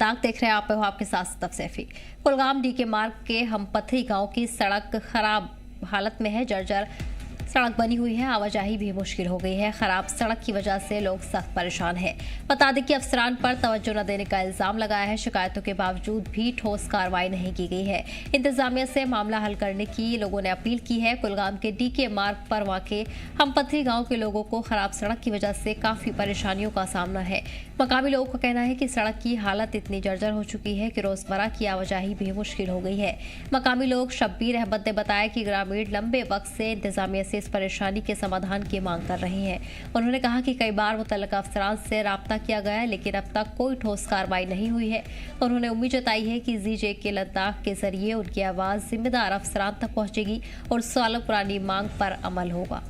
लद्दाख देख रहे हैं आप आपके साथ सतफ सैफी। कुलगाम डीके मार्ग के हमपथरी गांव की सड़क खराब हालत में है। जर्जर सड़क बनी हुई है, आवाजाही भी मुश्किल हो गई है। खराब सड़क की वजह से लोग सख्त परेशान हैं। बता दें कि अफसरान पर तवज्जो न देने का इल्जाम लगाया है। शिकायतों के बावजूद भी ठोस कार्रवाई नहीं की गई है। इंतजामिया से मामला हल करने की लोगों ने अपील की है। कुलगाम के डीके मार्ग पर वाक़े हमपथरी गांव के लोगों को खराब सड़क की वजह से काफी परेशानियों का सामना है। मकामी लोगों का कहना है कि सड़क की हालत इतनी जर्जर हो चुकी है कि रोजमर्रा की आवाजाही भी मुश्किल हो गई है। मकामी लोग शब्बीर अहमद ने बताया कि ग्रामीण लंबे वक्त से इंतजामिया से इस परेशानी के समाधान की मांग कर रहे हैं। उन्होंने कहा कि कई बार मुतल्लिका अफसरान से राब्ता किया गया है, लेकिन अब तक कोई ठोस कार्रवाई नहीं हुई है। उन्होंने उम्मीद जताई है कि जीजे के लद्दाख के जरिए उनकी आवाज जिम्मेदार अफसरान तक पहुंचेगी और सालों पुरानी मांग पर अमल होगा।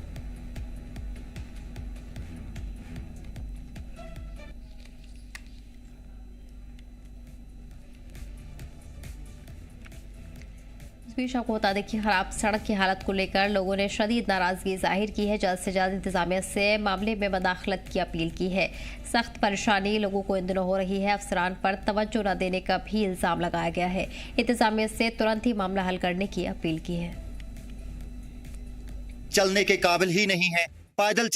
बीच आपको बता दें कि खराब सड़क की हालत को लेकर लोगों ने शदीद नाराजगी जाहिर की है। जल्द से जल्द इंतजामिया से मामले में मदाखलत की अपील की है। सख्त परेशानी लोगों को इन दिनों हो रही है। अफसरान पर तवज्जो न देने का भी इल्जाम लगाया गया है। इंतजामिया से तुरंत ही मामला हल करने की अपील की है। चलने के काबिल ही नहीं है, पैदल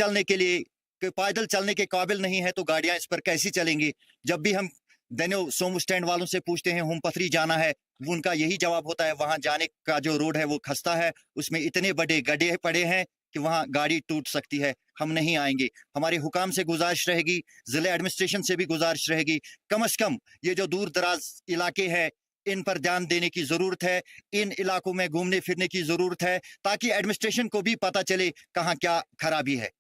चलने के काबिल नहीं है तो गाड़ियां इस पर कैसी चलेंगी। जब भी हम सोमू स्टैंड वालों से पूछते हैं होमपथरी जाना है, उनका यही जवाब होता है वहां जाने का जो रोड है वो खस्ता है, उसमें इतने बड़े गड्ढे पड़े हैं कि वहां गाड़ी टूट सकती है, हम नहीं आएंगे। हमारे हुकाम से गुजारिश रहेगी, जिला एडमिनिस्ट्रेशन से भी गुजारिश रहेगी, कम से कम ये जो दूर दराज इलाके हैं इन पर ध्यान देने की जरूरत है। इन इलाकों में घूमने फिरने की जरूरत है ताकि एडमिनिस्ट्रेशन को भी पता चले कहाँ क्या खराबी है।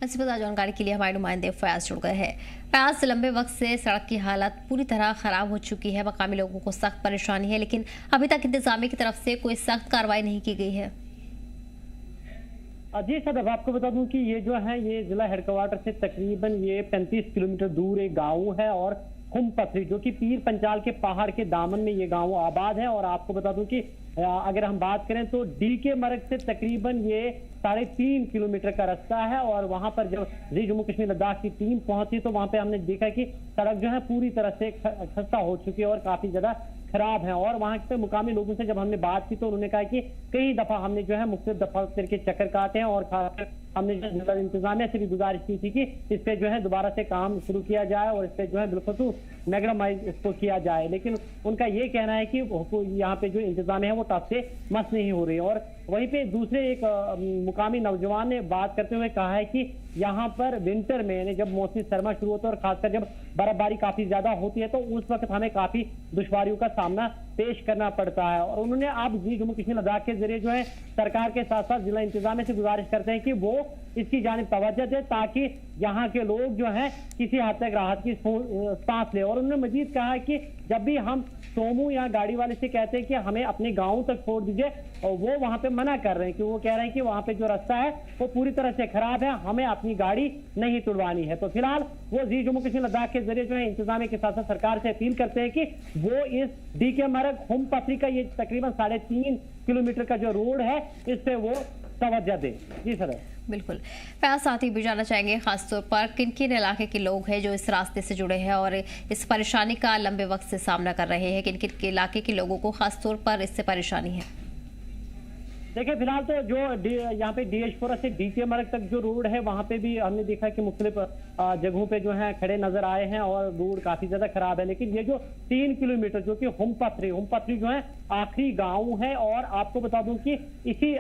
इस पर जानकारी के लिए हमारे नुमाइंदे फयाज जुड़ गए हैं। फयाज, लंबे वक्त से सड़क की हालत पूरी तरह खराब हो चुकी है। मकामी लोगों को सख्त परेशानी है, लेकिन अभी तक इंतजामिया की तरफ से कोई सख्त कार्रवाई नहीं की गई है। जी सदब, आपको बता दूं कि ये जो है ये जिला हेडक्वार्टर से तकरीबन ये 35 किलोमीटर दूर एक गाँव है और हमपथरी जो कि पीर पंचाल के पहाड़ के दामन में ये गांव आबाद है। और आपको बता दूं कि अगर हम बात करें तो डीके मार्ग से तकरीबन ये 3.5 किलोमीटर का रास्ता है। और वहां पर जब जम्मू कश्मीर लद्दाख की टीम पहुंची तो वहां पे हमने देखा कि सड़क जो है पूरी तरह से खस्ता हो चुकी है और काफी ज्यादा खराब है। और वहां पे मुकामी लोगों से जब हमने बात की तो उन्होंने कहा कि कई दफा हमने जो है मुख्तलिफ दफा के चक्कर काटे हैं और खासकर हमने जो इंतजामिया से भी गुजारिश की थी कि इस पे जो है दोबारा से काम शुरू किया जाए और इस पे जो है बिल्कुल मैग्रामाइज इसको किया जाए। लेकिन उनका ये कहना है कि यहाँ पे जो इंतजामिया है वो टफ से मस नहीं हो रही। और वहीं पे दूसरे एक मुकामी नौजवान ने बात करते हुए कहा है कि यहाँ पर विंटर में यानी जब मौसमी सरमा शुरू होता है और खासकर जब बर्फबारी काफी ज्यादा होती है तो उस वक्त हमें काफी दुश्वारियों का सामना पेश करना पड़ता है। और उन्होंने आप जम्मू कश्मीर लद्दाख के जरिए जो है सरकार के साथ साथ जिला इंतजामिया से गुजारिश करते हैं कि वो इसकी जानिब तवज्जो दे ताकि यहाँ के लोग जो हैं किसी हद तक राहत की सांस ले। और उन्होंने मजीद कहा कि जब भी हम सोमू या गाड़ी वाले से कहते हैं कि हमें अपने गांव तक छोड़ दीजिए और वो वहां पे मना कर रहे हैं कि वो कह रहे हैं कि वहां पे जो रास्ता है वो पूरी तरह से खराब है, हमें अपनी गाड़ी नहीं तुड़वानी है। तो फिलहाल वो जम्मू कश्मीर लद्दाख के जरिए जो है इंतजामिया के साथ साथ सरकार से अपील करते हैं कि वो इस डीके मार्ग हमपथरी का ये तकरीबन 3.5 किलोमीटर का जो रोड है इस पे वो तवज्जो दे। जी सर, बिल्कुल। फयाज, साथ ही भी जानना चाहेंगे खासतौर पर किन किन इलाके के लोग हैं जो इस रास्ते से जुड़े हैं और इस परेशानी का लंबे वक्त से सामना कर रहे हैं, किन किन इलाके के लोगों को खासतौर पर इससे परेशानी है? देखिए फिलहाल तो जो यहाँ पे डीएच4 से डीके मार्ग तक जो रोड है वहां पे भी हमने देखा कि मुख्तलिफ जगहों पे जो है खड़े नजर आए हैं और रोड काफी ज्यादा खराब है। लेकिन ये जो 3 किलोमीटर जो कि हमपथरी जो है आखिरी गांव है। और आपको बता दूं कि इसी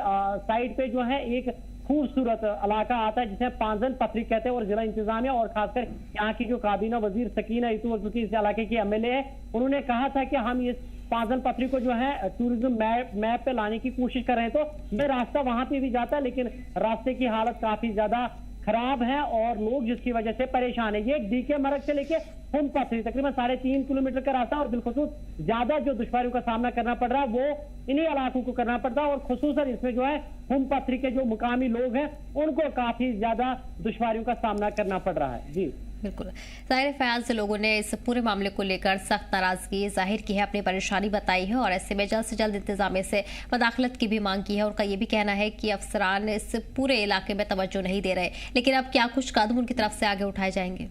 साइड पे जो है एक खूबसूरत इलाका आता है जिसे पांजन पथरी कहते हैं। और जिला इंतजामिया और खासकर यहाँ की जो काबीना वजीर सकीना इतू जो कि इस इलाके की एमएलए है, उन्होंने कहा था कि हम इस पांजन पथरी को जो है टूरिज्म मैप पे लाने की कोशिश कर रहे हैं। तो ये रास्ता वहां पे भी जाता है लेकिन रास्ते की हालत काफी ज्यादा खराब है और लोग जिसकी वजह से परेशान है। ये डीके मार्ग से लेके हमपथरी तकरीबन 3.5 किलोमीटर का रास्ता और बिलखुसूस ज्यादा जो दुश्वारियों का सामना करना पड़ रहा है वो इन्हीं इलाकों को करना पड़ता है। और खुसूसन इसमें जो है हमपथरी के जो मुकामी लोग हैं उनको काफी ज्यादा दुश्वारियों का सामना करना पड़ रहा है। जी बिल्कुल। ज़ाहिर फयाज से लोगों ने इस पूरे मामले को लेकर सख्त नाराजगी जाहिर की है, अपनी परेशानी बताई है और ऐसे में जल्द से जल्द इंतजामिया से मदाखलत की भी मांग की है। उनका ये भी कहना है कि अफसरान इस पूरे इलाके में तवज्जो नहीं दे रहे, लेकिन अब क्या कुछ कदम उनकी तरफ से आगे उठाए जाएंगे?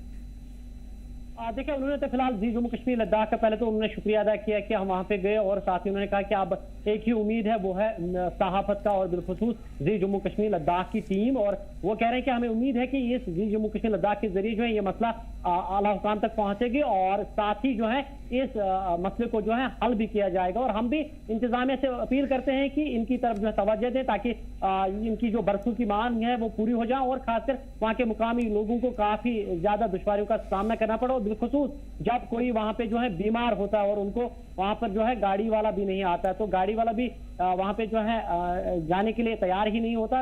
देखिए, उन्होंने तो फिलहाल जी जम्मू कश्मीर लद्दाख का पहले तो उन्होंने शुक्रिया अदा किया कि हम वहां पे गए, और साथ ही उन्होंने कहा कि अब एक ही उम्मीद है, वो है सहाफत का और बिलखुसूस जी जम्मू कश्मीर लद्दाख की टीम। और वो कह रहे हैं कि हमें उम्मीद है कि इस जी जम्मू कश्मीर लद्दाख के जरिए जो है ये मसला आला हुकाम तक पहुंचेगी, और साथ ही जो है इस मसले को जो है हल भी किया जाएगा। और हम भी इंतजामिया से अपील करते हैं कि इनकी तरफ जो है तवज्जो दें, ताकि इनकी जो बरसों की मांग है वो पूरी हो जाए, और खासकर वहां के मुकामी लोगों को काफी ज्यादा दुश्वारियों का सामना करना पड़ा। और बिलखुसूस जब कोई वहां पे जो है बीमार होता है और उनको वहां पर जो है गाड़ी वाला भी नहीं आता, तो गाड़ी वाला भी वहां पे जो है जाने के लिए तैयार ही नहीं होता।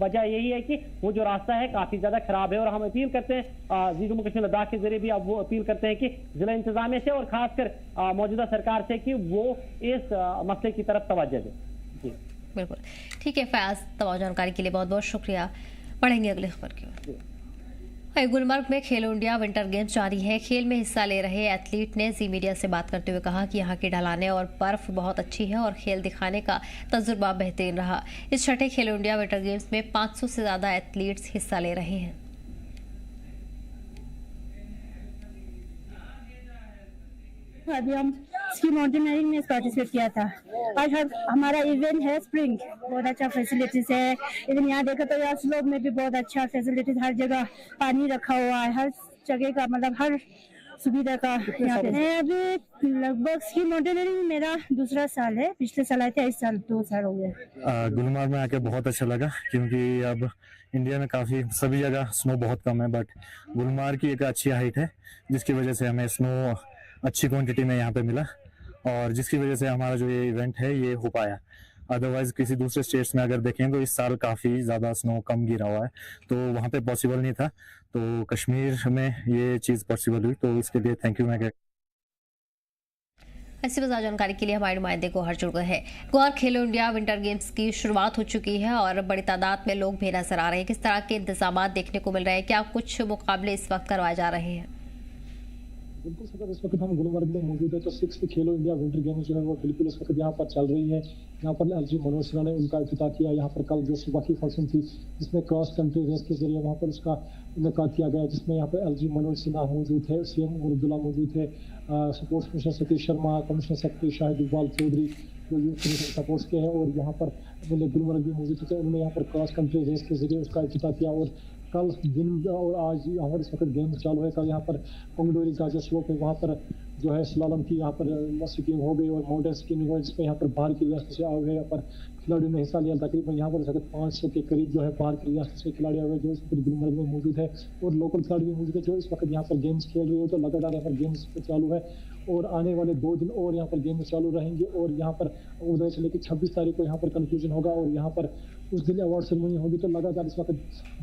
वजह यही है कि वो जो रास्ता है काफी ज्यादा खराब है। और हम अपील करते हैं जी जम्मू कश्मीर लद्दाख के जरिए भी, अब वो अपील करते हैं कि जिला इंतजामिया से और खासकर मौजूदा सरकार से कि वो इस मसले की तरफ तवज्जो दे। जी बिल्कुल ठीक है फयाज, तमाम जानकारी के लिए बहुत बहुत शुक्रिया। बढ़ेंगे अगले खबर की ओर। गुलमर्ग में खेलो इंडिया विंटर गेम्स जारी है। खेल में हिस्सा ले रहे एथलीट ने जी मीडिया से बात करते हुए कहा कि यहाँ की ढलानें और बर्फ बहुत अच्छी है और खेल दिखाने का तजुर्बा बेहतरीन रहा। इस छठे खेलो इंडिया विंटर गेम्स में 500 से ज्यादा एथलीट्स हिस्सा ले रहे हैं। अभी हम स्की माउंटेनियरिंग में पार्टिसिपेट किया था। आज हमारा इवेंट है स्प्रिंग, बहुत अच्छा फैसिलिटीज है। इवन यहाँ देखा तो यहाँ स्लोप में भी बहुत अच्छा फैसिलिटीज, हर जगह पानी रखा हुआ है, हर जगह का मतलब हर सुविधा का यहाँ पे है। अभी लगभग स्की माउंटेनियरिंग मेरा दूसरा साल है, पिछले साल आए थे, इस साल 2 साल हो गए। गुलमर्ग में आके बहुत अच्छा लगा, क्योंकि अब इंडिया में काफी सभी जगह स्नो बहुत कम है, बट गुलमर्ग की एक अच्छी हाइट है जिसकी वजह से हमें स्नो अच्छी क्वांटिटी में यहाँ पे मिला, और जिसकी वजह से हमारा जो ये इवेंट है ये हो पाया। अदरवाइज किसी दूसरे स्टेट्स में अगर देखें तो इस साल काफी ज्यादा स्नो कम गिरा हुआ है, तो वहाँ पे पॉसिबल नहीं था। तो कश्मीर में ये चीज पॉसिबल हुई, तो इसके लिए थैंक यू। मैं ऐसी वजह जानकारी के लिए हमारे नुमाइंदे गौहर जुड़ गए हैं। गौहर, खेलो इंडिया विंटर गेम्स की शुरुआत हो चुकी है और बड़ी तादाद में लोग भी नजर आ रहे हैं। किस तरह के इंतजाम देखने को मिल रहे हैं? क्या कुछ मुकाबले इस वक्त करवाए जा रहे हैं? बिल्कुल सर, इस वक्त हम गुलमर्ग में मौजूद है, तो 6th खेलो इंडिया विंटर गेम्स जो है वो बिल्कुल इस वक्त यहाँ पर चल रही है। यहाँ पर एलजी मनोज सिन्हा ने उनका इफ्तिताह किया। यहाँ पर कल जो सुबह की फंक्शन थी जिसमें क्रॉस कंट्री रेस के जरिए वहाँ पर उसका इनेकाद किया गया, जिसमें यहाँ पर एलजी मनोज सिन्हा मौजूद है, सीएम उर्दुल्ला मौजूद है, sports commissioner Satish Sharma, commissioner secretary Shahid Iqbal Chaudhary जो यूथ कमिश्नर सपोर्ट्स के हैं, और यहाँ पर गुलमर्ग भी मौजूद थे। उन्होंने यहाँ पर क्रॉस कंट्री रेस के जरिए उसका इफ्तिताह किया। और कल दिन और आज यहाँ पर इस वक्त गेम चालू है। कल यहाँ पर पंगडोरी का जो स्लोप है वहाँ पर जो है स्लालम की यहाँ पर स्कीइंग हो गई और माउंटेन स्कीइंग हुई, जिसमें यहाँ पर बाहर की रियासत से आए हुए यहाँ पर खिलाड़ियों ने हिस्सा लिया। तकरीबन यहाँ पर इस वक्त 500 के करीब जो है बाहर की रियासत से खिलाड़ी आए हुए जो इस वक्त गुलमर्ग में मौजूद है, और लोकल खिलाड़ी भी मौजूद है जो इस वक्त यहाँ पर गेम्स खेल रहे हो। तो लगातार यहाँ पर गेम्स चालू है और आने वाले 2 दिन और यहाँ पर गेम्स चालू रहेंगे। और यहाँ पर उधर से लेकर 26 तारीख को यहाँ पर कंक्लूजन होगा और यहाँ पर उस दिन अवार्ड सेरेमनी होगी। तो लगातार इस वक्त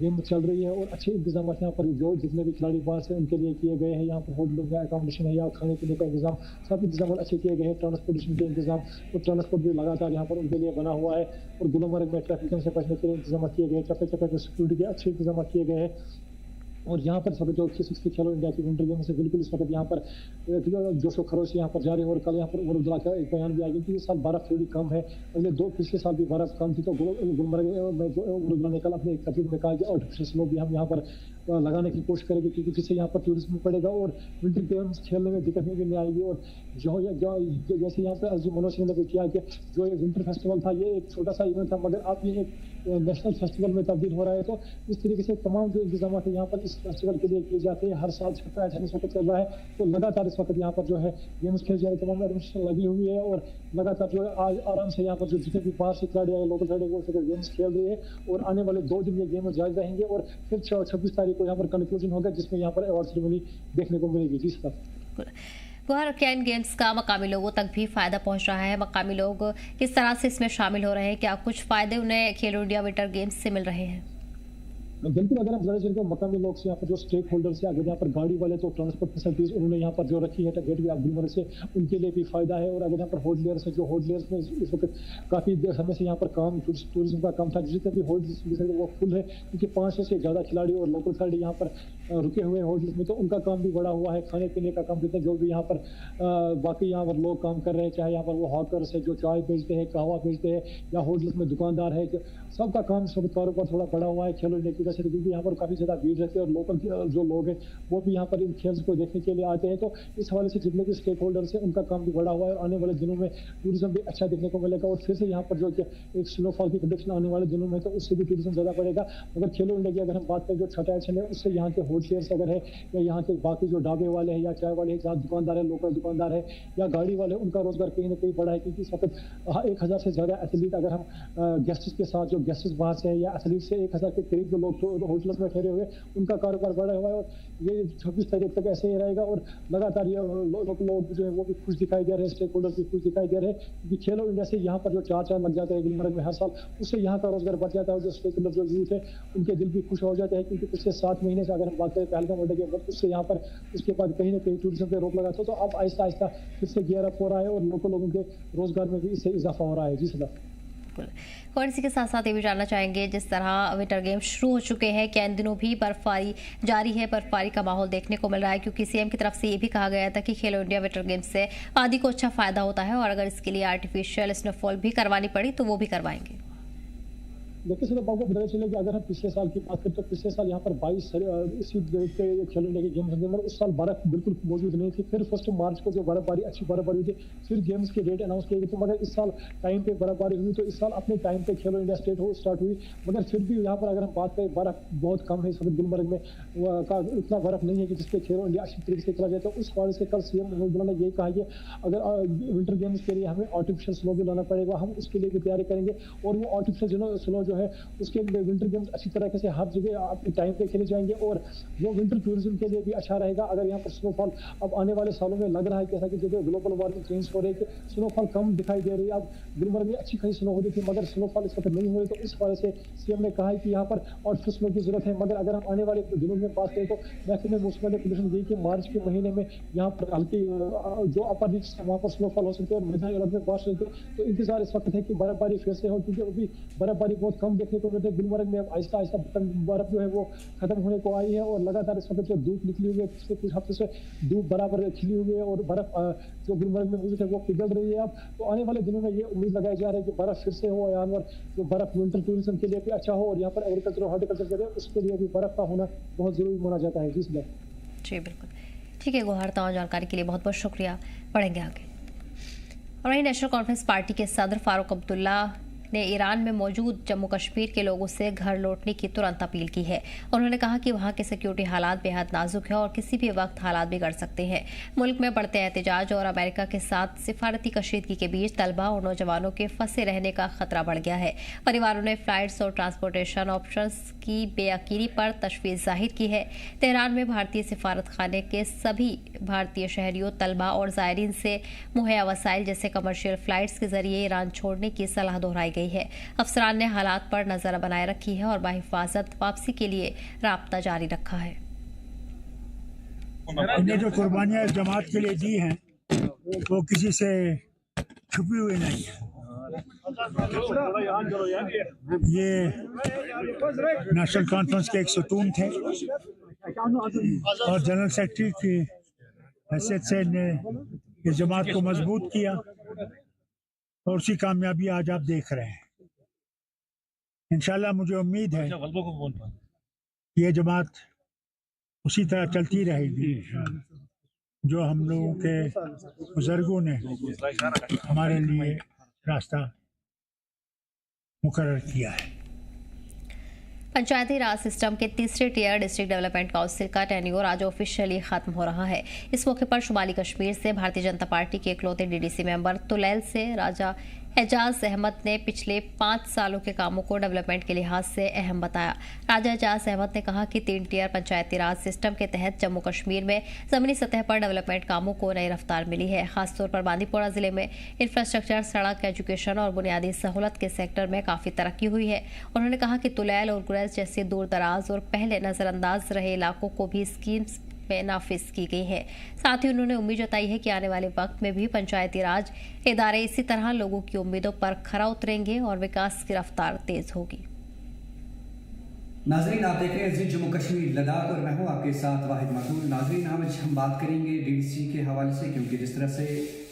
गेम चल रही है और अच्छे इंतजाम यहाँ पर जो जितने भी खिलाड़ी बाहर से उनके लिए किए गए हैं। यहाँ पर होटलों का अकोमोडेशन है या खाने पीने का इंतजाम, सब इंतजाम अच्छे किए गए हैं। ट्रांसपोर्टेशन के इंतजाम और ट्रांसपोर्ट भी लगातार यहाँ पर उनके लिए बना हुआ है। और गुलमर्ग में ट्रैफिक से बचने के लिए इंतजाम किए गए, चप्पे चप्पे पे सिक्योरिटी के अच्छे इंतजाम किए गए हैं। और यहाँ पर सब जो 6th खेलो इंडिया की विंटर गेम से बिल्कुल इस वक्त यहाँ पर जोशो खरोश यहाँ पर जा रहे हैं। और कल यहाँ पर उर्दुल्ला का एक बयान भी आया क्योंकि इस साल बर्फ थोड़ी कम है, पिछले साल भी बर्फ कम थी। तो गुलमर्ग में उर्दुल्ला ने कल अपने एक तकरीर में कहा कि आर्टिफिशियल स्नो भी हम यहाँ पर लगाने की कोशिश करेंगे, क्योंकि इससे यहाँ पर टूरिज्म पड़ेगा और विंटर गेम्स खेलने में दिक्कत नहीं आएगी। और जैसे यहाँ पर अर्जी मनोज सिंह ने भी किया कि जो ये विंटर फेस्टिवल था ये एक छोटा सा इवेंट था, मगर अब ये एक नेशनल फेस्टिवल में तब्दील हो रहा है। तो इस तरीके से तमाम जो इंतजाम है यहाँ पर इस फेस्टिवल के लिए किए जाते हैं। हर साल छठा एडिशन इस वक्त चल रहा है, तो लगातार इस वक्त यहाँ पर जो है गेम्स खेल जा रहे, तमाम एडमिशन लगी हुई है और लगातार जो है आज आराम से यहाँ पर जो जितने भी बाहर से खिलाड़ी आए लोकल खिलाड़ी वो गेम्स खेल रहे हैं। और आने वाले 2 दिन ये गेम जारी रहेंगे और फिर 26 तारीख को यहाँ पर कंक्लूजन होगा, जिसमें यहाँ पर अवार्ड सेरेमनी देखने को मिलेगी। जी सर, गौहर, क्या इन गेम्स का मकामी लोगों तक भी फायदा पहुंच रहा है? मकामी लोग किस तरह से इसमें शामिल हो रहे हैं? क्या कुछ फायदे उन्हें खेलो इंडिया विंटर गेम्स से मिल रहे हैं? बिल्कुल, अगर हम ज़रा जिनको मकामी लोग से यहाँ पर जो स्टेक होल्डर्स है, अगर यहाँ पर गाड़ी वाले तो ट्रांसपोर्ट फैसिलिटीज उन्होंने यहाँ पर जो रखी है गेट वे ऑफ गुलमर्ग से, उनके लिए भी फायदा है। और अगर यहाँ पर होटलियर्स है, जो होटलियर्स में इस वक्त काफ़ी समय से यहाँ पर काम टूरिज्म का काम था, जितने भी होटल्स वो फुल है, क्योंकि 500 से ज़्यादा खिलाड़ी और लोकल खिलाड़ी यहाँ पर रुके हुए होटल में, तो उनका काम भी बढ़ा हुआ है। खाने पीने का काम जितने जो भी यहाँ पर बाकी यहाँ पर लोग काम कर रहे हैं, चाहे यहाँ पर वो हॉकर्स है जो चाय बेचते हैं, कहवा बेचते हैं, या होटल में दुकानदार है, सबका काम सब कारोबार थोड़ा बढ़ा हुआ है खेलो इंडिया की वजह से, क्योंकि यहाँ पर काफ़ी ज़्यादा भीड़ रहती है और लोकल जो लोग हैं वो भी यहाँ पर इन खेल को देखने के लिए आते हैं। तो इस हवाले से जितने भी स्टेक होल्डर्स हैं उनका काम भी बढ़ा हुआ है और आने वाले दिनों में टूरिज्म भी अच्छा देखने को मिलेगा। और फिर से यहाँ पर जो एक स्नोफॉल की प्रेडिक्शन आने वाले दिनों में, तो उससे भी टूरिज्म ज़्यादा बढ़ेगा। अगर खेलो इंडिया की अगर हम बात करें जो छठा एडिशन है, उससे यहाँ के होटलियर्स अगर है या यहाँ के बाकी जो ढाबे वाले हैं या चाय वाले हैं, जहाँ दुकानदार है, लोकल दुकानदार है या गाड़ी वाले, उनका रोजगार कहीं ना कहीं बढ़ा है। क्योंकि इस वक्त 1000 से ज़्यादा एथलीट, अगर हम गेस्ट्स के साथ जो गेस्ट्स बाहर से है या एथलीट से 1000 के करीब जो लोग होटल्स में ठहरे हुए, उनका कारोबार बढ़ा हुआ है। और ये 26 तारीख तक ऐसे ही रहेगा और लगातार ये लोग जो है वो भी खुश दिखाई दे रहे हैं, स्टेक होल्डर भी खुश दिखाई दे रहे हैं। क्योंकि खेलो इंडिया से यहाँ पर जो चार चांद लग जाते हैं गुलमर्ग में हर साल, उससे यहाँ का रोजगार बढ़ जाता है। जो स्टेक होल्डर जो यूथ है उनके दिल भी खुश हो जाते हैं। क्योंकि पिछले 7 महीने से अगर हम बात करें पहलगाम अड्डे के वक्त, उससे यहाँ पर उसके बाद कहीं ना कहीं टूरिज्म पे रोक लगा था। तो अब आहिस्ता आहिस्ता फिर से गियर अप हो रहा है और लोकल लोगों के रोजगार में भी इससे इजाफा हो रहा है। जी सर। और इसी के साथ साथ ये भी जानना चाहेंगे, जिस तरह विंटर गेम्स शुरू हो चुके हैं, क्या इन दिनों भी बर्फबारी जारी है? बर्फबारी का माहौल देखने को मिल रहा है, क्योंकि सीएम की तरफ से ये भी कहा गया था कि खेलो इंडिया विंटर गेम्स से आदि को अच्छा फायदा होता है और अगर इसके लिए आर्टिफिशियल स्नोफॉल भी करवानी पड़ी तो वो भी करवाएंगे। देखिए सर, आपको पता चले कि अगर हम पिछले साल की बात करें तो पिछले साल यहाँ पर 22 इसी डेट पे खेलो इंडिया के गेम्स होंगे, मगर उस साल बर्फ बिल्कुल मौजूद नहीं थी। फिर 1 मार्च को जो बर्फबारी अच्छी बर्फबारी हुई थी, फिर गेम्स के डेट अनाउंस किए गए थे। मगर इस साल टाइम पे बर्फबारी हुई, तो इस साल अपने टाइम पे खेलो इंडिया स्टार्ट हुई। मगर फिर भी यहाँ पर अगर हम बात करें, बर्फ बहुत कम है इस वक्त गुलमर्ग में, इतना बर्फ नहीं है कि जिसपे खेलो इंडिया अच्छी तरीके से खेला जाए। तो उस वजह से कल सीएम ने यही कहा कि अगर विंटर गेम्स के लिए हमें आर्टिफिशियल स्नो भी लाना पड़ेगा, हम उसके लिए भी तैयारी करेंगे। और वो आर्टिफिशियल स्नो जो है उसके विंटर गेम्स अच्छी तरीके से हर जगह अपने टाइम पे खेले जाएंगे और वो विंटर टूरिज्म के लिए भी अच्छा रहेगा। अगर यहाँ पर स्नोफॉल अब आने वाले सालों में लग रहा है जैसा कि जो ग्लोबल वार्मिंग चेंज हो रही है, स्नोफॉल कम दिखाई दे रही है। अब गुलमर्ग में अच्छी खासी स्नो होती थी मगर स्नोफॉल इस वक्त नहीं हो रही, तो इस वजह से सीएम ने कहा है कि यहाँ पर आर्टिफिशियल स्नो की जरूरत है। मगर अगर हम आने वाले दिनों में बात करें तो महकमे मौसम ने प्रेडिक्शन दी कि मार्च के महीने में यहाँ पर हल्की जो अपर रीच वहाँ पर स्नोफॉल हो सकती है और मैदानी इलाके में बारिश होती है। तो इंतजार इस वक्त है कि बर्फबारी फिर से हो, क्योंकि अभी बर्फबारी बहुत कम देखने को मिलती है गुलमर्ग में। आहिस्ता आहिस्ता बर्फ जो है वो खत्म होने को आई है और लगातार इस वक्त जो धूप निकली हुई है, पिछले कुछ हफ्ते से धूप बराबर खिली हुई है और बर्फ जो गुलमर्ग में मौजूद है वो पिघल रही है। अब तो आने वाले दिनों में ये उम्मीद लगाई जा रही है कि बर्फ फिर से हो, जानवर जो बर्फ विंटर टूरिज्म के लिए भी अच्छा हो और यहाँ पर एग्रीकल्चर और हॉर्टिकल्चर के लिए उसके लिए भी बर्फ का होना बहुत जरूरी माना जाता है। जी बिल्कुल ठीक है गोहर, तमाम जानकारी के लिए बहुत बहुत शुक्रिया। पढ़ेंगे आगे। और वहीं नेशनल कॉन्फ्रेंस पार्टी के सदर फारूक अब्दुल्ला ने ईरान में मौजूद जम्मू कश्मीर के लोगों से घर लौटने की तुरंत अपील की है। उन्होंने कहा कि वहां के सिक्योरिटी हालात बेहद नाजुक है और किसी भी वक्त हालात बिगड़ सकते हैं। मुल्क में बढ़ते एहतजाज और अमेरिका के साथ सिफारती कशीदगी के बीच तलबा और नौजवानों के फंसे रहने का खतरा बढ़ गया है। परिवारों ने फ्लाइट्स और ट्रांसपोर्टेशन ऑप्शंस की बेयकीनी पर तशवीश जाहिर की है। तेहरान में भारतीय सिफारत खाने के सभी भारतीय शहरियों, तलबा और जायरीन से मुहैया वसाइल जैसे कमर्शियल फ्लाइट्स के जरिए ईरान छोड़ने की सलाह दोहराई गई है। अफसरान ने हालात पर नजर बनाए रखी है और बाहिफाजत वापसी के लिए राब्ता जारी रखा है। हमने जो कुर्बानियां इस जमात के लिए दी हैं वो किसी से छुपी हुई नहीं है। ये नेशनल कॉन्फ्रेंस के एक सतून थे और जनरल सेक्रेटरी की हैसियत से ने इस जमात को मजबूत किया और उसकी कामयाबी आज आप देख रहे हैं। इंशाल्लाह मुझे उम्मीद है ये जमात उसी तरह चलती रहेगी जो हम लोगों के बुजुर्गों ने हमारे लिए रास्ता मुकर्रर किया है। पंचायती राज सिस्टम के तीसरे टीयर डिस्ट्रिक्ट डेवलपमेंट काउंसिल का टेन्योर आज ऑफिशियली खत्म हो रहा है। इस मौके पर शुमाली कश्मीर से भारतीय जनता पार्टी के इकलौते डीडीसी मेंबर तुलैल से राजा एजाज अहमद ने पिछले 5 सालों के कामों को डेवलपमेंट के लिहाज से अहम बताया। राजा एजाज अहमद ने कहा कि 3 टीयर पंचायती राज सिस्टम के तहत जम्मू कश्मीर में जमीनी सतह पर डेवलपमेंट कामों को नई रफ्तार मिली है। खासतौर पर बांदीपोरा जिले में इंफ्रास्ट्रक्चर, सड़क, एजुकेशन और बुनियादी सहूलत के सेक्टर में काफी तरक्की हुई है। उन्होंने कहा कि तुलैल और गुरेज जैसे दूर दराज और पहले नजरअंदाज रहे इलाकों को भी स्कीम्स में नाफिज की गई है। साथ ही उन्होंने उम्मीद जताई है कि आने वाले वक्त में भी पंचायती राज इदारे इसी तरह लोगों की उम्मीदों पर खरा उतरेंगे और विकास की रफ्तार तेज होगी। नाजरीन, आप देख रहे हैं जी जम्मू कश्मीर लद्दाख और मैं हूँ आपके साथ वाहिद मकबूल। नाजरीन, आज हम बात करेंगे डीडीसी के हवाले से, क्योंकि जिस तरह से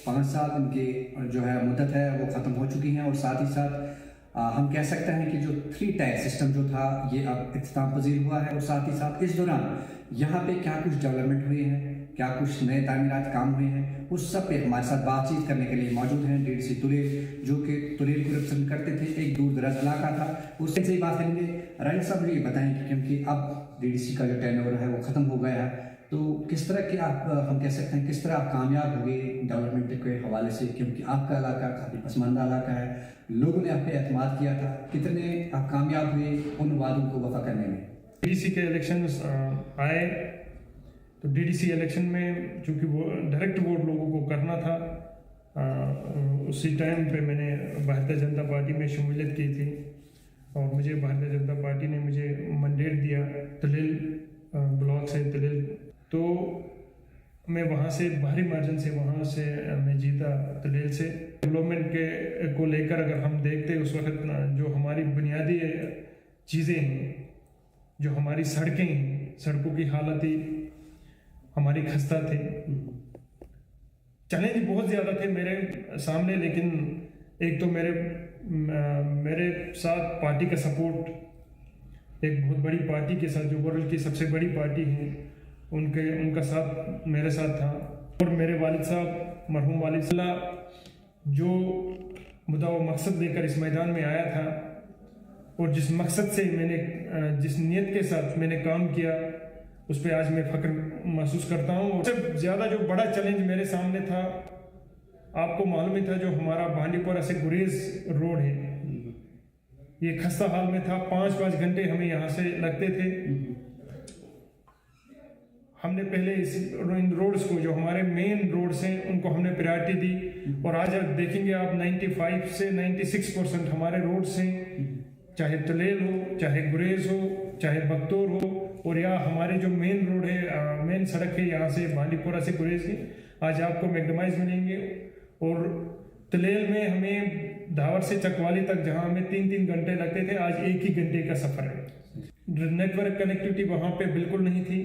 5 साल उनके जो है मुद्दत है वो ख़त्म हो चुकी हैं और साथ ही साथ हम कह सकते हैं कि जो 3 टायर सिस्टम जो था ये अब इख्तिताम पजीर हुआ है। और साथ ही साथ इस दौरान यहाँ पे क्या कुछ डेवलपमेंट हुए हैं, क्या कुछ नए तामीरात काम हुए हैं, उस सब पे हमारे साथ बातचीत करने के लिए मौजूद हैं डीडीसी तुलेल, जो कि तुलेल को रिप्रेजेंट करते थे। एक दूर दराज इलाका था, उससे ही बात करेंगे। राइट साहब, ये बताएं कि क्योंकि अब डीडीसी का जो टर्नओवर है वो ख़त्म हो गया है, तो किस तरह के आप हम कह सकते हैं किस तरह आप कामयाब हो गए डेवलपमेंट के हवाले से, क्योंकि आपका इलाका काफ़ी पसमानदा इलाका है, लोगों ने आप पे एतमाद किया था, कितने आप कामयाब हुए उन वादों को वफा करने में? डीडीसी के इलेक्शन आए तो डीडीसी इलेक्शन में चूँकि वो डायरेक्ट वोट लोगों को करना था, उसी टाइम पे मैंने भारतीय जनता पार्टी में शमूलियत की थी और मुझे भारतीय जनता पार्टी ने मुझे मैंडेट दिया तुलेल ब्लॉक से तुलेल, तो मैं वहाँ से भारी मार्जिन से वहाँ से मैं जीता तुलेल से। डेवलपमेंट के को लेकर अगर हम देखते उस वक्त जो हमारी बुनियादी चीज़ें हैं, जो हमारी सड़कें हैं, सड़कों की हालत ही हमारी खस्ता थी। चैलेंज बहुत ज़्यादा थे मेरे सामने, लेकिन एक तो मेरे साथ पार्टी का सपोर्ट, एक बहुत बड़ी पार्टी के साथ जो वर्ल्ड की सबसे बड़ी पार्टी है उनका साथ मेरे साथ था, और मेरे वालिद साहब मरहूम वालिद साहब जो मुद्दा व मकसद लेकर इस मैदान में आया था और जिस मकसद से मैंने जिस नीयत के साथ मैंने काम किया उस पर आज मैं फख्र महसूस करता हूँ। और सबसे ज़्यादा जो बड़ा चैलेंज मेरे सामने था, आपको मालूम ही था, जो हमारा बांडीपुरा से गुरेज रोड है ये खस्ता हाल में था। 5-5 घंटे हमें यहाँ से लगते थे। हमने पहले इन रोड्स को, जो हमारे मेन रोड्स हैं, उनको हमने प्रायोरिटी दी और आज देखेंगे आप 95 से 96% हमारे रोड्स हैं, चाहे तुलेल हो, चाहे गुरेज हो, चाहे बख्तौर हो, और या हमारे जो मेन रोड है, मेन सड़क है यहाँ से बांडीपुरा से गुरेज की, आज आपको मैक्डमाइज मिलेंगे। और तुलेल में हमें धावर से चकवाली तक जहाँ हमें 3-3 घंटे लगते थे, आज 1 ही घंटे का सफ़र है। नेटवर्क कनेक्टिविटी वहाँ पे बिल्कुल नहीं थी।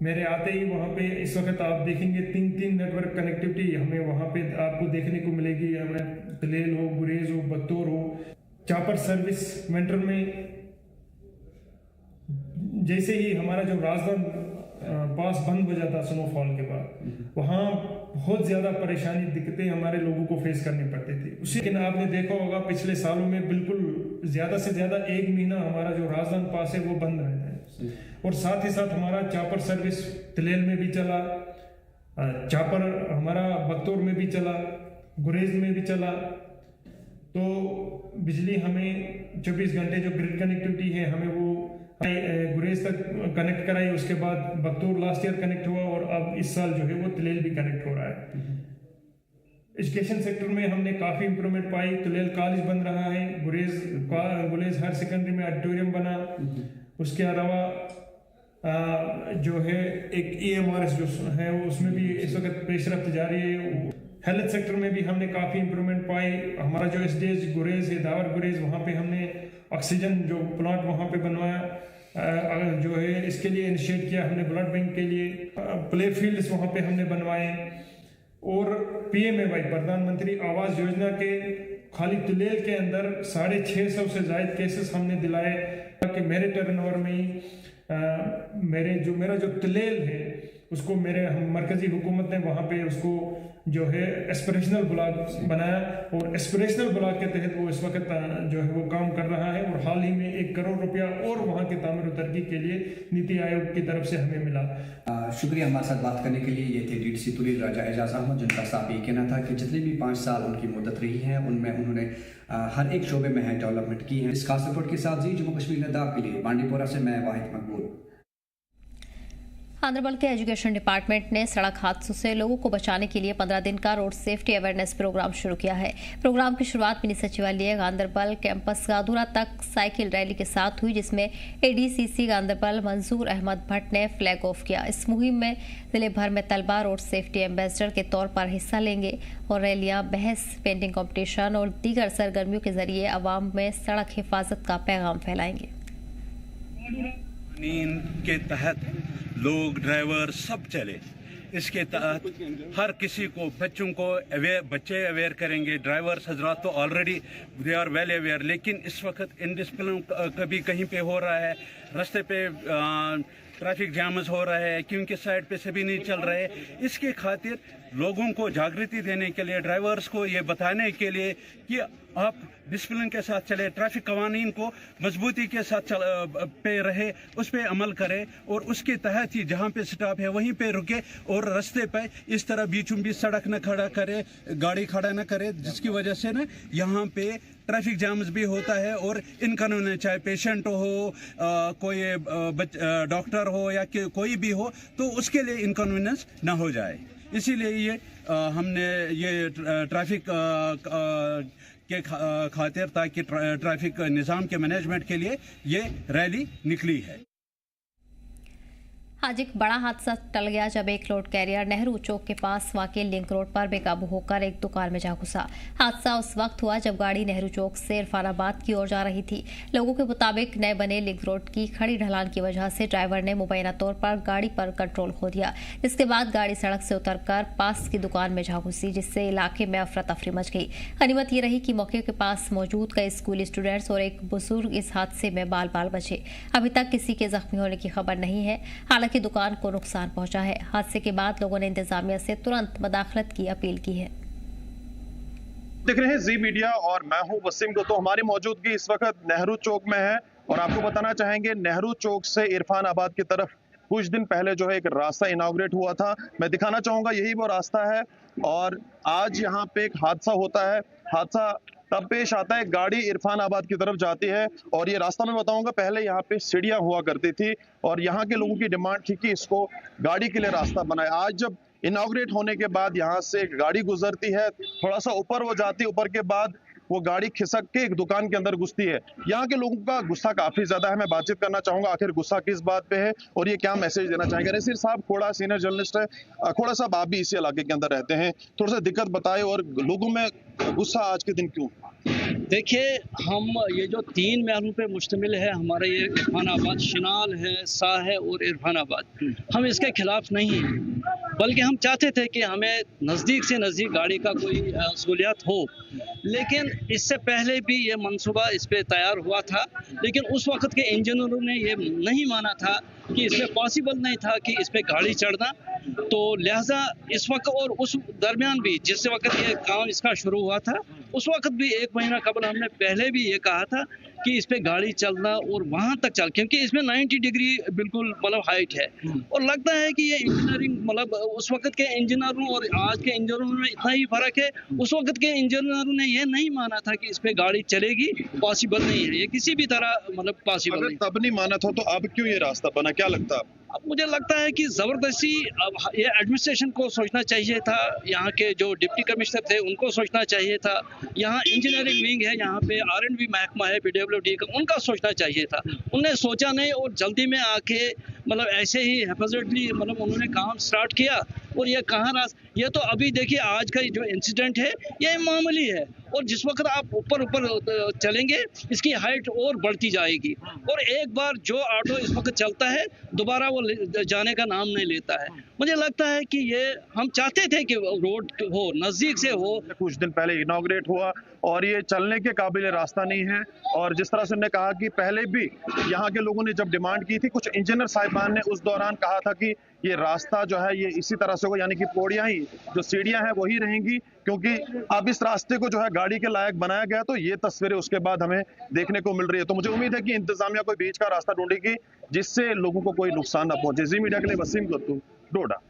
मेरे आते ही वहाँ पे इस वक्त आप देखेंगे 3 नेटवर्क कनेक्टिविटी हमें वहाँ पे आपको देखने को मिलेगी। हमें तुलेल हो, गुरेज हो, बख्तौर हो, चापर सर्विस विंटर में जैसे ही हमारा जो राजधान पास बंद हो जाता स्नोफॉल के बाद, वहाँ बहुत ज़्यादा परेशानी दिक्कतें हमारे लोगों को फेस करनी पड़ती थी। उसी दिन आपने देखा होगा पिछले सालों में बिल्कुल ज़्यादा से ज़्यादा 1 महीना हमारा जो राजधान पास है वो बंद रहता है। और साथ ही साथ हमारा चापर सर्विस तुलेल में भी चला, चापर हमारा बख्तौर में भी चला, गुरेज में भी चला। तो बिजली हमें 24 घंटे जो ग्रिड कनेक्टिविटी है हमें वो गुरेज तक कनेक्ट कराई, उसके बाद बख्तौर लास्ट ईयर कनेक्ट हुआ और अब इस साल जो है वो तुलेल भी कनेक्ट हो रहा है। एजुकेशन सेक्टर में हमने काफ़ी इंप्रूवमेंट पाई। तुलेल कॉलेज बन रहा है, गुरेज हायर सेकेंडरी में ऑडिटोरियम बना, उसके अलावा जो है एक EMRS जो है उसमें भी इस वक्त पेशरफ्त जारी है। हेल्थ सेक्टर में भी हमने काफ़ी इंप्रूवमेंट पाई। हमारा जो SDH गुरेज है, दावर गुरेज, वहाँ पे हमने ऑक्सीजन जो प्लांट वहाँ पे बनवाया, जो है इसके लिए इनिशिएट किया हमने ब्लड बैंक के लिए। प्ले फील्ड्स वहाँ पे हमने बनवाए और PMAY प्रधानमंत्री आवास योजना के खाली तुलेल के अंदर 650 से ज़ायद केसेस हमने दिलाए, ताकि मेरे टर्नओवर में ही मेरा जो तुलेल है उसको मरकजी हुकूमत ने वहाँ पे उसको जो है एस्पिरेशनल ब्लॉक बनाया और एस्पिरेशनल ब्लॉक के तहत वो इस वक्त जो है वो काम कर रहा है। और हाल ही में 1 करोड़ रुपया और वहाँ के तामीर तरक्की के लिए नीति आयोग की तरफ से हमें मिला। शुक्रिया हमारे साथ बात करने के लिए। ये थे डीडीसी तुलेल राजा एजाज अहमद, जिनका साफ ये कहना था कि जितने भी 5 साल उनकी मुद्दत रही है उनमें उन्होंने हर एक शोबे में डेवलपमेंट की है। इस खास रिपोर्ट के साथ जी जम्मू कश्मीर लद्दाख के लिए बांडीपुरा से मैं वाहिद मकबूल। आंध्रबल के एजुकेशन डिपार्टमेंट ने सड़क हादसों से लोगों को बचाने के लिए 15 दिन का रोड सेफ्टी अवेयरनेस प्रोग्राम शुरू किया है। प्रोग्राम की शुरुआत मिनी सचिवालय गांधरबल कैंपस गादुरा तक साइकिल रैली के साथ हुई, जिसमें ADCC गांधरबल मंजूर अहमद भट्ट ने फ्लैग ऑफ किया। इस मुहिम में जिले भर में तलबा रोड सेफ्टी एम्बेसडर के तौर पर हिस्सा लेंगे और रैलियां, बहस, पेंटिंग कॉम्पिटिशन और दीगर सरगर्मियों के जरिए आवाम में सड़क हिफाजत का पैगाम फैलाएंगे। कानून के तहत लोग ड्राइवर सब चले। इसके तहत हर किसी को, बच्चों को बच्चे अवेयर करेंगे। ड्राइवर्स हजरात तो already they are well aware, लेकिन इस वक्त इंडिसिप्लिन कभी कहीं पे हो रहा है, रास्ते पे ट्रैफिक जाम्स हो रहा है क्योंकि साइड पे सभी नहीं चल रहे। इसके खातिर लोगों को जागृति देने के लिए, ड्राइवर्स को ये बताने के लिए कि आप डिसिप्लिन के साथ चले, ट्रैफिक कवानीन को मजबूती के साथ पे रहे, उस पर अमल करें और उसके तहत ही जहाँ पे स्टॉप है वहीं पे रुके और रास्ते पे इस तरह बीचों बीच सड़क न खड़ा करे, गाड़ी खड़ा न करे, जिसकी वजह से ना यहाँ पे ट्रैफिक जाम्स भी होता है और इनकानूनी, चाहे पेशेंट हो, कोई डॉक्टर हो या कोई भी हो, तो उसके लिए इनकन्वीनियंस ना हो जाए। इसीलिए ये हमने ये ट्रैफिक के खातिर, ताकि ट्रैफिक निज़ाम के मैनेजमेंट के लिए ये रैली निकली है। आज एक बड़ा हादसा टल गया जब एक लोड कैरियर नेहरू चौक के पास वाक़ई लिंक रोड पर बेकाबू होकर एक दुकान में जा घुसा। हादसा उस वक्त हुआ जब गाड़ी नेहरू चौक से इरफानाबाद की ओर जा रही थी। लोगों के मुताबिक नए बने लिंक रोड की खड़ी ढलान की वजह से ड्राइवर ने मुबैना तौर पर गाड़ी पर कंट्रोल खो दिया। इसके बाद गाड़ी सड़क से उतरकर पास की दुकान में जा घुसी, जिससे इलाके में अफरा तफरी मच गई। गनीमत ये रही कि मौके के पास मौजूद कई स्कूली स्टूडेंट्स और एक बुजुर्ग इस हादसे में बाल बाल बचे। अभी तक किसी के जख्मी होने की खबर नहीं है। हालांकि दुकान को नुकसान पहुंचा है। हादसे के बाद लोगों ने इंतजामिया से तुरंत मदाखलत की अपील की है। देख रहे हैं जी मीडिया और मैं हूं वसीम। तो हमारी मौजूदगी इस वक्त नेहरू चौक में है और आपको बताना चाहेंगे नेहरू चौक से इरफानाबाद की तरफ कुछ दिन पहले जो है एक रास्ता इनॉग्रेट हुआ था। मैं दिखाना चाहूंगा यही वो रास्ता है और आज यहाँ पे एक हादसा होता है। हादसा तब पेश आता है, गाड़ी इरफानाबाद की तरफ जाती है और ये रास्ता मैं बताऊंगा, पहले यहाँ पे सीढ़ियां हुआ करती थी और यहाँ के लोगों की डिमांड थी कि इसको गाड़ी के लिए रास्ता बनाए। आज जब इनॉग्रेट होने के बाद यहाँ से एक गाड़ी गुजरती है, थोड़ा सा ऊपर वो जाती है, ऊपर के बाद वो गाड़ी खिसक के एक दुकान के अंदर घुसती है। यहाँ के लोगों का गुस्सा काफी ज्यादा है। मैं बातचीत करना चाहूंगा आखिर गुस्सा किस बात पे है और ये क्या मैसेज देना चाहेंगे। रसीर साहब खोड़ा सीनियर जर्नलिस्ट है। खोड़ा साहब, आप भी इसी इलाके के अंदर रहते हैं, थोड़ा सा दिक्कत बताए और लोगों में गुस्सा आज के दिन क्यों? देखिए, हम ये जो 3 महलों पे मुश्तमिल है हमारा ये इरफानाबाद, शिनाल है, शाह है और इरफानाबाद, हम इसके खिलाफ नहीं हैं, बल्कि हम चाहते थे कि हमें नज़दीक से नज़दीक गाड़ी का कोई सहूलियत हो। लेकिन इससे पहले भी ये मंसूबा इस पे तैयार हुआ था, लेकिन उस वक्त के इंजीनियरों ने ये नहीं माना था कि इसमें पॉसिबल नहीं था कि इस पे गाड़ी चढ़ना। तो लिहाजा इस वक्त और उस दरमियान भी जिस वक्त ये काम इसका शुरू हुआ था, उस वक्त भी 1 महीना कबल हमने पहले भी ये कहा था कि इस पे गाड़ी चलना और वहाँ तक चल, क्योंकि इसमें 90 डिग्री बिल्कुल मतलब हाइट है और लगता है कि ये इंजीनियरिंग मतलब उस वक्त के इंजीनियरों और आज के इंजीनियरों में इतना ही फर्क है। उस वक्त के इंजीनियरों ने ये नहीं माना था कि इस पे गाड़ी चलेगी, पॉसिबल नहीं है ये किसी भी तरह, मतलब पॉसिबल नहीं। तब नहीं माना था तो अब क्यों ये रास्ता बना, क्या लगता है? अब मुझे लगता है कि ज़बरदस्ती अब ये एडमिनिस्ट्रेशन को सोचना चाहिए था, यहाँ के जो डिप्टी कमिश्नर थे उनको सोचना चाहिए था, यहाँ इंजीनियरिंग विंग है, यहाँ पे R&B महकमा है PWD का, उनका सोचना चाहिए था। उन्होंने सोचा नहीं और जल्दी में आके मतलब ऐसे ही हेफाजतली मतलब उन्होंने काम स्टार्ट किया और ये कहाँ ये तो अभी देखिए आज का जो इंसिडेंट है ये मामूली है और जिस वक्त आप ऊपर चलेंगे इसकी हाइट और बढ़ती जाएगी और एक बार जो ऑटो इस वक्त चलता है दोबारा वो जाने का नाम नहीं लेता है। मुझे लगता है कि ये हम चाहते थे कि रोड हो, नज़दीक से हो। कुछ दिन पहले इनॉग्रेट हुआ और ये चलने के काबिल रास्ता नहीं है और जिस तरह से उन्होंने कहा कि पहले भी यहाँ के लोगों ने जब डिमांड की थी, कुछ इंजीनियर साहिबान ने उस दौरान कहा था कि ये रास्ता जो है ये इसी तरह से होगा, यानी कि पौड़ियां ही जो सीढ़ियां हैं वही रहेंगी, क्योंकि अब इस रास्ते को जो है गाड़ी के लायक बनाया गया। तो ये तस्वीरें उसके बाद हमें देखने को मिल रही है। तो मुझे उम्मीद है कि इंतजामिया कोई बीच का रास्ता ढूंढेगी जिससे लोगों को कोई नुकसान न पहुंचे। जी मीडिया के लिए वसीम गत्तू, डोडा।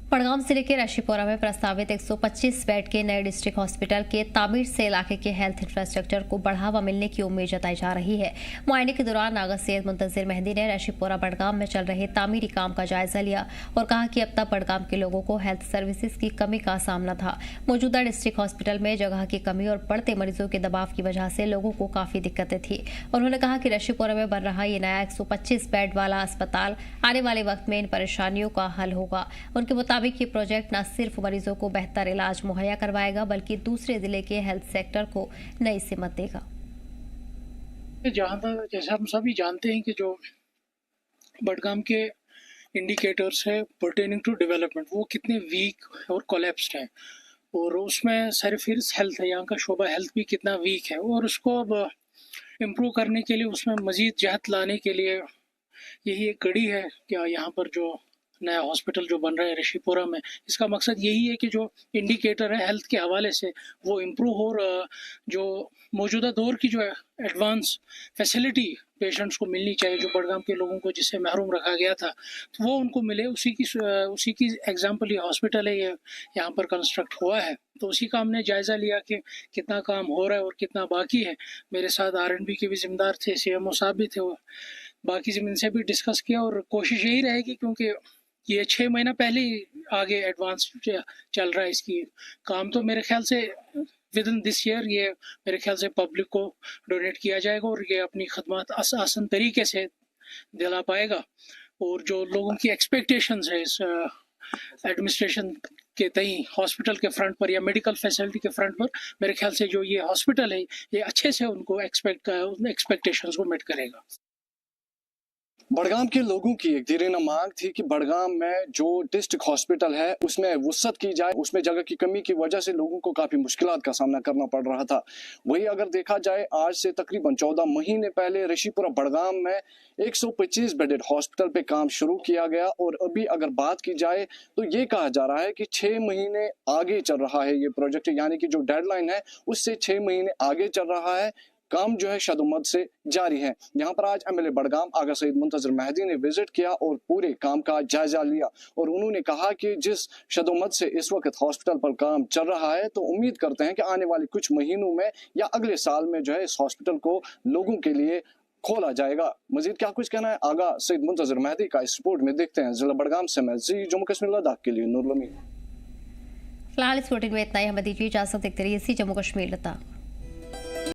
बड़गाम जिले के रशीपोरा में प्रस्तावित 125 बेड के नए डिस्ट्रिक्ट हॉस्पिटल के तामीर से इलाके के हेल्थ इंफ्रास्ट्रक्चर को बढ़ावा मिलने की उम्मीद जताई जा रही है। मुआयने के दौरान नागा सैयद मुंतजिर मेहंदी ने रशीपोरा बड़गाम में चल रहे तामीरी काम का जायजा लिया और कहा कि अब तक बड़गाम के लोगों को हेल्थ सर्विसेज की कमी का सामना था। मौजूदा डिस्ट्रिक्ट हॉस्पिटल में जगह की कमी और बढ़ते मरीजों के दबाव की वजह से लोगों को काफी दिक्कतें थी। उन्होंने कहा कि रशीपोरा में बन रहा ये नया 125 बेड वाला अस्पताल आने वाले वक्त में इन परेशानियों का हल होगा। उनके मुताबिक ये प्रोजेक्ट न सिर्फ मरीजों को बेहतर इलाज मुहैया करवाएगा बल्कि दूसरे जिले के हेल्थ सेक्टर को नई सिमत देगा। जहाँ तक जैसे हम सभी जानते हैं कि जो बडगाम के इंडिकेटर्स है पर्टेनिंग टू डेवलपमेंट वो कितने वीक और कोलैप्स्ड हैं, और उसमें सरफेस हेल्थ है, यहाँ का शोबा हेल्थ भी कितना वीक है, और उसको अब इम्प्रूव करने के लिए उसमें मज़ीद जहत लाने के लिए यही एक कड़ी है कि यहाँ पर जो नया हॉस्पिटल जो बन रहा है ऋषिपुरा में, इसका मकसद यही है कि जो इंडिकेटर है हेल्थ के हवाले से वो इम्प्रूव हो, और जो मौजूदा दौर की जो है एडवांस फैसिलिटी पेशेंट्स को मिलनी चाहिए, जो बडगाम के लोगों को जिससे महरूम रखा गया था, तो वो उनको मिले। उसी की एग्जांपल ये हॉस्पिटल है, ये यहाँ पर कंस्ट्रक्ट हुआ है, तो उसी का हमने जायज़ा लिया कि कितना काम हो रहा है और कितना बाकी है। मेरे साथ R&B के भी जिम्मेदार थे, CMO साहब भी थे, वो बाकी ज़मीन से भी डिस्कस किया, और कोशिश यही रहेगी क्योंकि ये 6 महीना पहले ही आगे एडवांस चल रहा है इसकी काम, तो मेरे ख्याल से विद इन दिस ईयर ये मेरे ख्याल से पब्लिक को डोनेट किया जाएगा और ये अपनी खदमात आसान तरीके से दिला पाएगा। और जो लोगों की एक्सपेक्टेशंस है इस एडमिनिस्ट्रेशन के तई हॉस्पिटल के फ्रंट पर या मेडिकल फैसिलिटी के फ्रंट पर, मेरे ख्याल से जो ये हॉस्पिटल है ये अच्छे से उनको एक्सपेक्टेशंस को मेट करेगा। बडगाम के लोगों की एक देरीना मांग थी कि बडगाम में जो डिस्ट्रिक्ट हॉस्पिटल है उसमें वुसअत की जाए। उसमें जगह की कमी की वजह से लोगों को काफी मुश्किलात का सामना करना पड़ रहा था। वही अगर देखा जाए, आज से तकरीबन 14 महीने पहले ऋषिपुरा बडगाम में 125 बेडेड हॉस्पिटल पे काम शुरू किया गया, और अभी अगर बात की जाए तो ये कहा जा रहा है कि 6 महीने आगे चल रहा है ये प्रोजेक्ट, यानी कि जो डेडलाइन है उससे 6 महीने आगे चल रहा है। काम जो है शदुमत से जारी है। यहाँ पर आज MLA बडगाम आगा सईद मुंतजर मेहदी ने विजिट किया और पूरे काम का जायजा लिया, और उन्होंने कहा कि जिस शदुमत से इस वक्त हॉस्पिटल पर काम चल रहा है, तो उम्मीद करते हैं कि आने वाले कुछ महीनों में या अगले साल में जो है इस हॉस्पिटल को लोगों के लिए खोला जाएगा। मजीद क्या कुछ कहना है आगा सईद मुंतजर मेहदी का, इस रिपोर्ट में देखते हैं। जिला बडगाम से मैं जम्मू कश्मीर लद्दाख के लिए नूर लमीन। फिलहाल इस बुलेटिन में इतना ही। हमें दीजिए इजाजत। देखते रहिए जम्मू कश्मीर लद्दाख।